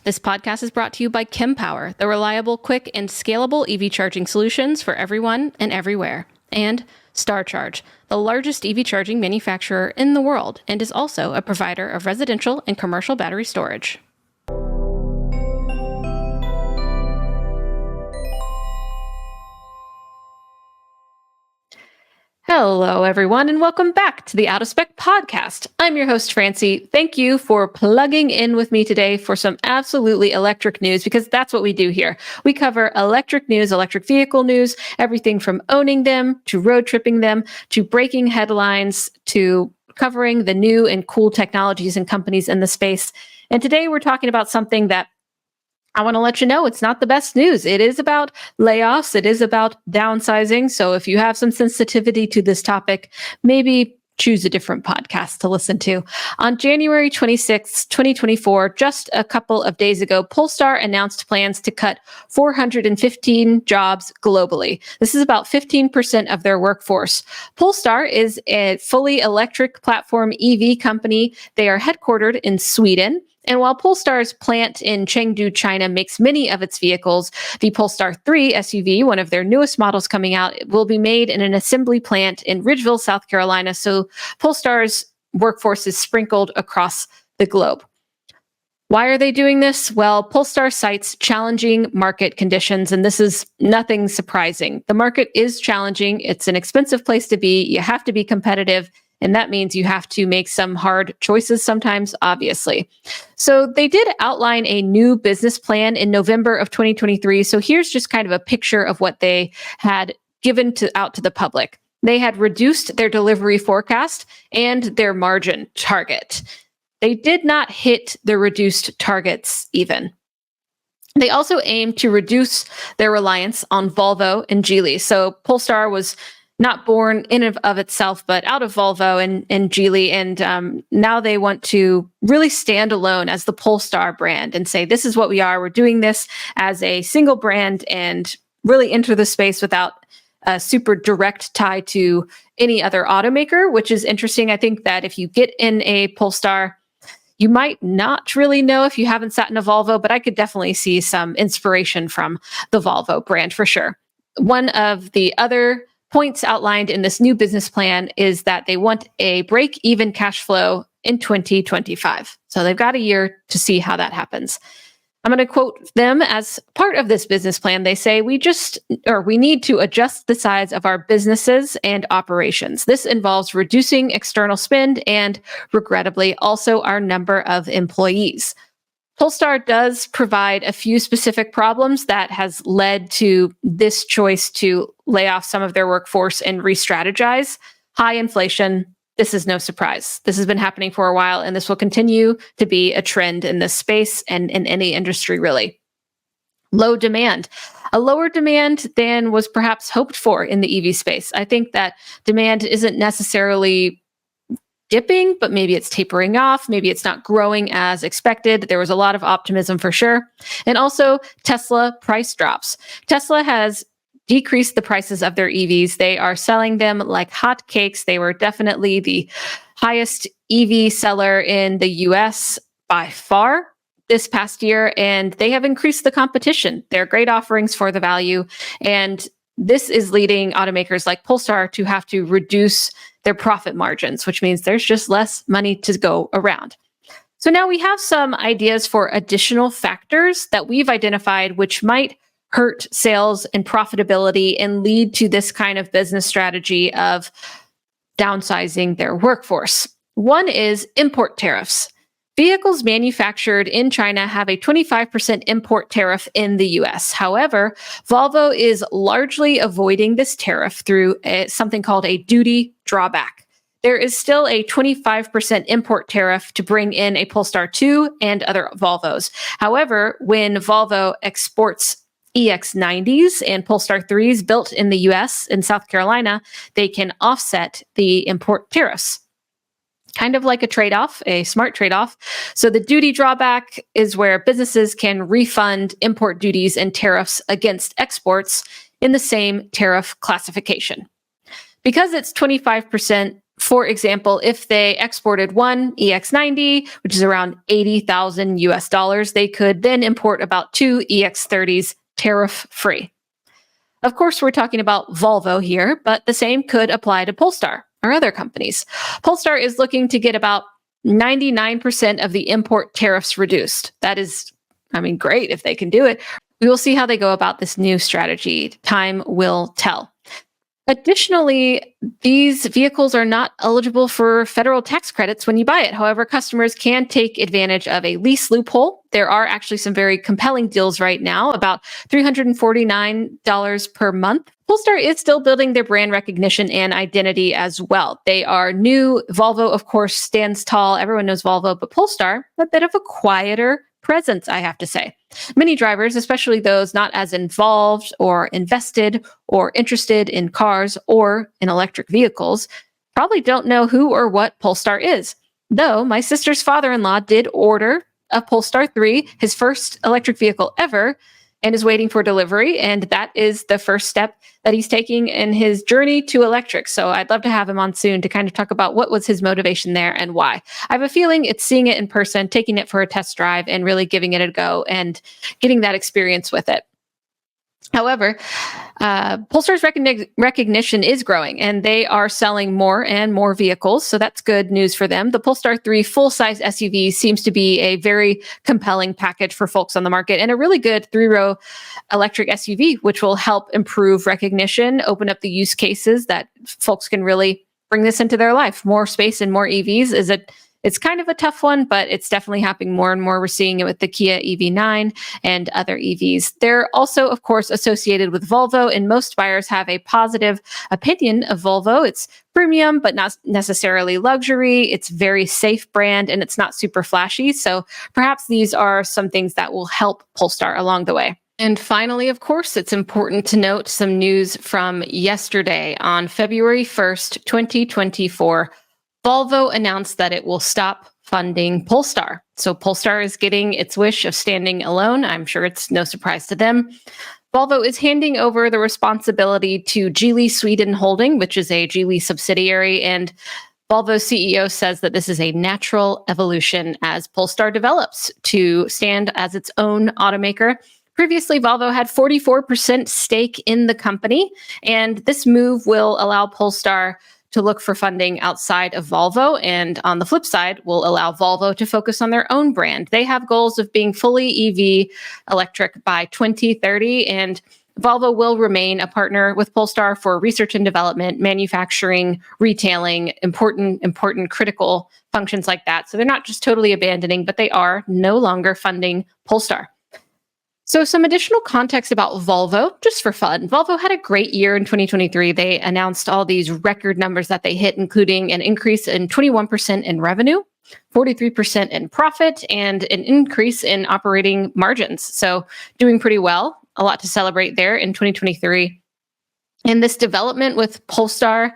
This podcast is brought to you by Kempower, the reliable, quick, and scalable EV charging solutions for everyone and everywhere. And StarCharge, the largest EV charging manufacturer in the world, and is also a provider of residential and commercial battery storage. Hello, everyone, and welcome back to the Out of Spec podcast. I'm your host, Francie. Thank you for plugging in with me today for some absolutely electric news, because that's what we do here. We cover electric news, electric vehicle news, everything from owning them to road tripping them to breaking headlines to covering the new and cool technologies and companies in the space. And today we're talking about something that I want to let you know it's not the best news. It is about layoffs. It is about downsizing. So if you have some sensitivity to this topic, maybe choose a different podcast to listen to. On January 26, 2024, just a couple of days ago, Polestar announced plans to cut 415 jobs globally. This is about 15% of their workforce. Polestar is a fully electric platform EV company. They are headquartered in Sweden. And while Polestar's plant in Chengdu, China, makes many of its vehicles, the Polestar 3 SUV, one of their newest models coming out, will be made in an assembly plant in Ridgeville, South Carolina. So Polestar's workforce is sprinkled across the globe. Why are they doing this? Well, Polestar cites challenging market conditions, and this is nothing surprising. The market is challenging. It's an expensive place to be. You have to be competitive. And that means you have to make some hard choices sometimes, obviously. So they did outline a new business plan in November of 2023. So here's just kind of a picture of what they had given out to the public. They had reduced their delivery forecast and their margin target. They did not hit the reduced targets even. They also aimed to reduce their reliance on Volvo and Geely. So Polestar was not born in and of itself, but out of Volvo and Geely. And now they want to really stand alone as the Polestar brand and say, this is what we are. We're doing this as a single brand and really enter the space without a super direct tie to any other automaker, which is interesting. I think that if you get in a Polestar, you might not really know if you haven't sat in a Volvo, but I could definitely see some inspiration from the Volvo brand for sure. One of the other points outlined in this new business plan is that they want a break-even cash flow in 2025. So they've got a year to see how that happens. I'm going to quote them as part of this business plan. They say, we need to adjust the size of our businesses and operations. This involves reducing external spend and, regrettably, also our number of employees. Polestar does provide a few specific problems that has led to this choice to lay off some of their workforce and re-strategize. High inflation, this is no surprise. This has been happening for a while, and this will continue to be a trend in this space and in any industry, really. Low demand. A lower demand than was perhaps hoped for in the EV space. I think that demand isn't necessarily dipping, but maybe it's tapering off. Maybe it's not growing as expected. There was a lot of optimism for sure. And also Tesla price drops. Tesla has decreased the prices of their EVs. They are selling them like hotcakes. They were definitely the highest EV seller in the US by far this past year, and they have increased the competition. They're great offerings for the value. And this is leading automakers like Polestar to have to reduce their profit margins, which means there's just less money to go around. So now we have some ideas for additional factors that we've identified which might hurt sales and profitability and lead to this kind of business strategy of downsizing their workforce. One is import tariffs. Vehicles manufactured in China have a 25% import tariff in the US. However, Volvo is largely avoiding this tariff through something called a duty drawback. There is still a 25% import tariff to bring in a Polestar 2 and other Volvos. However, when Volvo exports EX90s and Polestar 3s built in the US and South Carolina, they can offset the import tariffs. Kind of like a trade-off, a smart trade-off. So the duty drawback is where businesses can refund import duties and tariffs against exports in the same tariff classification. Because it's 25% For example, if they exported one EX90, which is around 80,000 US dollars, they could then import about two EX30s tariff free. Of course, we're talking about Volvo here, but the same could apply to Polestar or other companies. Polestar is looking to get about 99% of the import tariffs reduced. That is, great if they can do it. We will see how they go about this new strategy. Time will tell. Additionally, these vehicles are not eligible for federal tax credits when you buy it. However, customers can take advantage of a lease loophole. There are actually some very compelling deals right now, about $349 per month. Polestar is still building their brand recognition and identity as well. They are new. Volvo, of course, stands tall. Everyone knows Volvo, but Polestar, a bit of a quieter presence, I have to say. Many drivers, especially those not as involved or invested or interested in cars or in electric vehicles, probably don't know who or what Polestar is. Though my sister's father-in-law did order a Polestar 3, his first electric vehicle ever, and is waiting for delivery. And that is the first step that he's taking in his journey to electric. So I'd love to have him on soon to kind of talk about what was his motivation there and why. I have a feeling it's seeing it in person, taking it for a test drive, and really giving it a go and getting that experience with it. However, Polestar's recognition is growing, and they are selling more and more vehicles, so that's good news for them. The Polestar 3 full-size SUV seems to be a very compelling package for folks on the market, and a really good three-row electric SUV, which will help improve recognition, open up the use cases that folks can really bring this into their life. More space and more EVs it's kind of a tough one, but it's definitely happening more and more. We're seeing it with the Kia EV9 and other EVs. They're also, of course, associated with Volvo, and most buyers have a positive opinion of Volvo. It's premium, but not necessarily luxury. It's very safe brand, and it's not super flashy. So perhaps these are some things that will help Polestar along the way. And finally, of course, it's important to note some news from yesterday on February 1st, 2024. Volvo announced that it will stop funding Polestar. So Polestar is getting its wish of standing alone. I'm sure it's no surprise to them. Volvo is handing over the responsibility to Geely Sweden Holding, which is a Geely subsidiary. And Volvo's CEO says that this is a natural evolution as Polestar develops to stand as its own automaker. Previously, Volvo had 44% stake in the company, and this move will allow Polestar to look for funding outside of Volvo, and on the flip side, will allow Volvo to focus on their own brand. They have goals of being fully EV electric by 2030, and Volvo will remain a partner with Polestar for research and development, manufacturing, retailing, important critical functions like that. So they're not just totally abandoning, but they are no longer funding Polestar. So some additional context about Volvo, just for fun. Volvo had a great year in 2023. They announced all these record numbers that they hit, including an increase in 21% in revenue, 43% in profit, and an increase in operating margins. So doing pretty well. A lot to celebrate there in 2023. And this development with Polestar,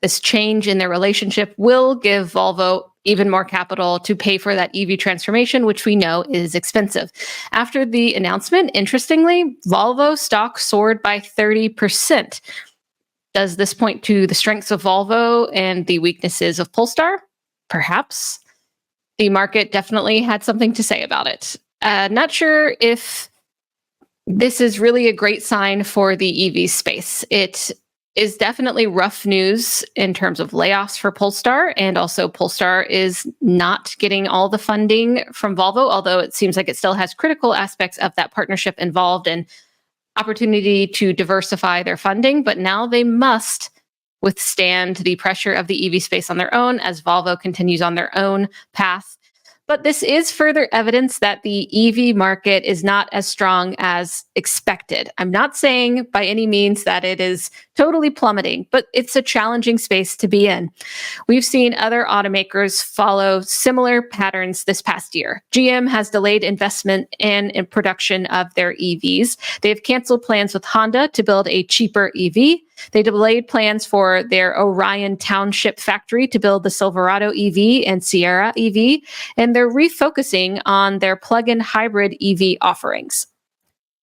this change in their relationship, will give Volvo even more capital to pay for that EV transformation, which we know is expensive. After the announcement, interestingly, Volvo stock soared by 30%. Does this point to the strengths of Volvo and the weaknesses of Polestar? Perhaps. The market definitely had something to say about it. Not sure if this is really a great sign for the EV space. It is definitely rough news in terms of layoffs for Polestar, and also Polestar is not getting all the funding from Volvo, although it seems like it still has critical aspects of that partnership involved and opportunity to diversify their funding, but now they must withstand the pressure of the EV space on their own as Volvo continues on their own path. But this is further evidence that the EV market is not as strong as expected. I'm not saying by any means that it is totally plummeting, but it's a challenging space to be in. We've seen other automakers follow similar patterns this past year. GM has delayed investment in production of their EVs. They've canceled plans with Honda to build a cheaper EV. They delayed plans for their Orion Township factory to build the Silverado EV and Sierra EV, and they're refocusing on their plug-in hybrid EV offerings.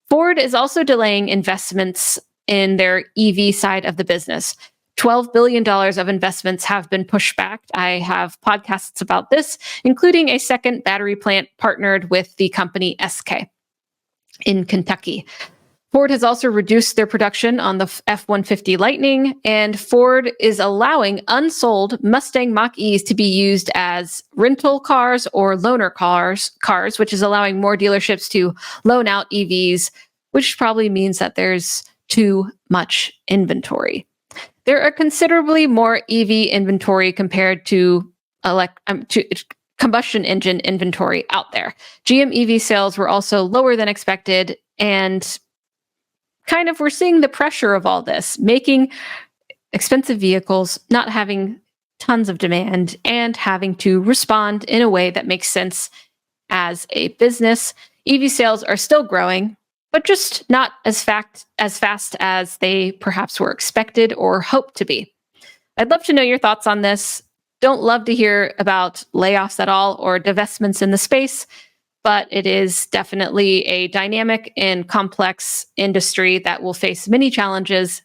Ford is also delaying investments in their EV side of the business. $12 billion of investments have been pushed back. I have podcasts about this, including a second battery plant partnered with the company SK in Kentucky. Ford has also reduced their production on the F-150 Lightning, and Ford is allowing unsold Mustang Mach-E's to be used as rental cars or loaner cars, which is allowing more dealerships to loan out EVs, which probably means that there's too much inventory. There are considerably more EV inventory compared to combustion engine inventory out there. GM EV sales were also lower than expected, and kind of we're seeing the pressure of all this, making expensive vehicles, not having tons of demand, and having to respond in a way that makes sense as a business. EV sales are still growing, but just not as fast as they perhaps were expected or hoped to be. I'd love to know your thoughts on this. Don't love to hear about layoffs at all or divestments in the space, but it is definitely a dynamic and complex industry that will face many challenges,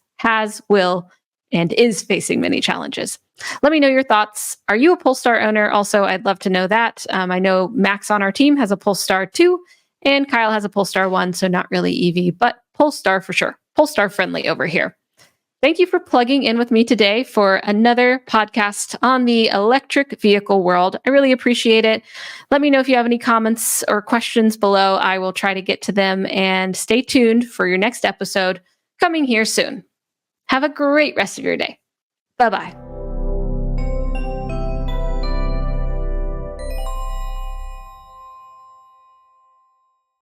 will, and is facing many challenges. Let me know your thoughts. Are you a Polestar owner? Also, I'd love to know that. I know Max on our team has a Polestar 2, and Kyle has a Polestar 1, so not really EV, but Polestar for sure. Polestar friendly over here. Thank you for plugging in with me today for another podcast on the electric vehicle world. I really appreciate it. Let me know if you have any comments or questions below. I will try to get to them, and stay tuned for your next episode coming here soon. Have a great rest of your day. Bye-bye.